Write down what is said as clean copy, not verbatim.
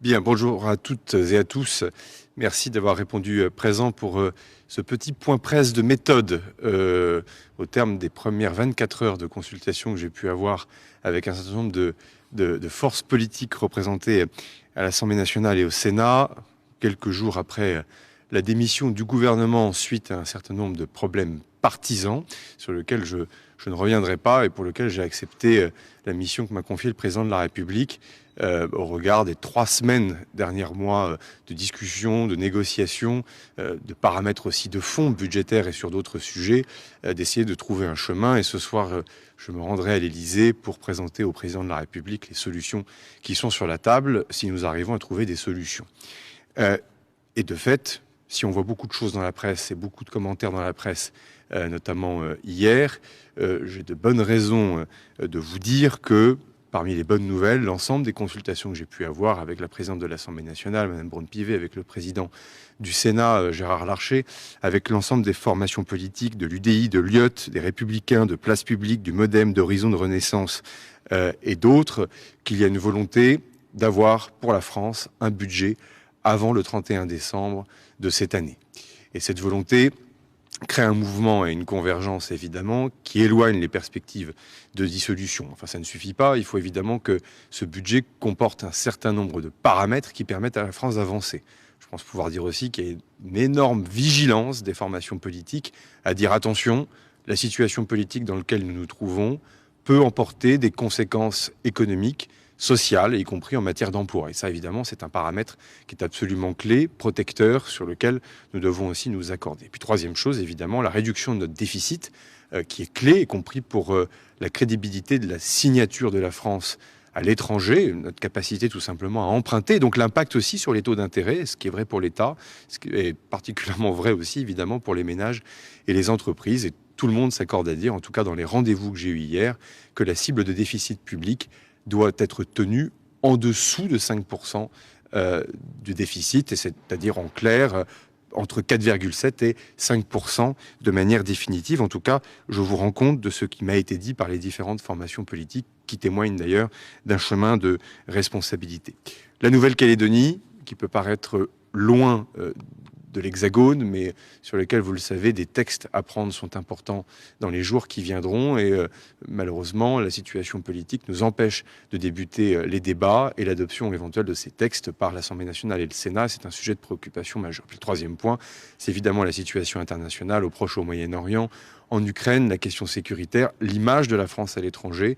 Bien, bonjour à toutes et à tous. Merci d'avoir répondu présent pour ce petit point presse de méthode au terme des premières 24 heures de consultation que j'ai pu avoir avec un certain nombre de forces politiques représentées à l'Assemblée nationale et au Sénat, quelques jours après la démission du gouvernement suite à un certain nombre de problèmes partisans sur lesquels je ne reviendrai pas et pour lesquels j'ai accepté la mission que m'a confiée le président de la République au regard des 3 semaines, derniers mois de discussions, de négociations, de paramètres aussi de fond budgétaires et sur d'autres sujets, d'essayer de trouver un chemin. Et ce soir, je me rendrai à l'Élysée pour présenter au président de la République les solutions qui sont sur la table, si nous arrivons à trouver des solutions. Et de fait, si on voit beaucoup de choses dans la presse et beaucoup de commentaires dans la presse, notamment hier, j'ai de bonnes raisons de vous dire que parmi les bonnes nouvelles, l'ensemble des consultations que j'ai pu avoir avec la présidente de l'Assemblée nationale, Mme Braun-Pivet, avec le président du Sénat, Gérard Larcher, avec l'ensemble des formations politiques de l'UDI, de l'IOT, des Républicains, de Place Publique, du MoDem, d'Horizon de Renaissance et d'autres, qu'il y a une volonté d'avoir pour la France un budget avant le 31 décembre de cette année. Et cette volonté crée un mouvement et une convergence, évidemment, qui éloigne les perspectives de dissolution. Enfin, ça ne suffit pas. Il faut évidemment que ce budget comporte un certain nombre de paramètres qui permettent à la France d'avancer. Je pense pouvoir dire aussi qu'il y a une énorme vigilance des formations politiques à dire attention, la situation politique dans laquelle nous nous trouvons peut emporter des conséquences économiques, sociales, y compris en matière d'emploi. Et ça, évidemment, c'est un paramètre qui est absolument clé, protecteur, sur lequel nous devons aussi nous accorder. Puis troisième chose, évidemment, la réduction de notre déficit, qui est clé, y compris pour la crédibilité de la signature de la France à l'étranger, notre capacité tout simplement à emprunter, donc l'impact aussi sur les taux d'intérêt, ce qui est vrai pour l'État, ce qui est particulièrement vrai aussi, évidemment, pour les ménages et les entreprises. Et tout le monde s'accorde à dire, en tout cas dans les rendez-vous que j'ai eus hier, que la cible de déficit public doit être tenue en dessous de 5% du déficit, et c'est-à-dire en clair entre 4,7 et 5% de manière définitive. En tout cas, je vous rends compte de ce qui m'a été dit par les différentes formations politiques qui témoignent d'ailleurs d'un chemin de responsabilité. La Nouvelle-Calédonie, qui peut paraître loin de l'Hexagone, mais sur lesquels, vous le savez, des textes à prendre sont importants dans les jours qui viendront. Et malheureusement, la situation politique nous empêche de débuter les débats et l'adoption éventuelle de ces textes par l'Assemblée nationale et le Sénat. C'est un sujet de préoccupation majeur. Puis le troisième point, c'est évidemment la situation internationale au Proche et au Moyen-Orient, en Ukraine, la question sécuritaire, l'image de la France à l'étranger.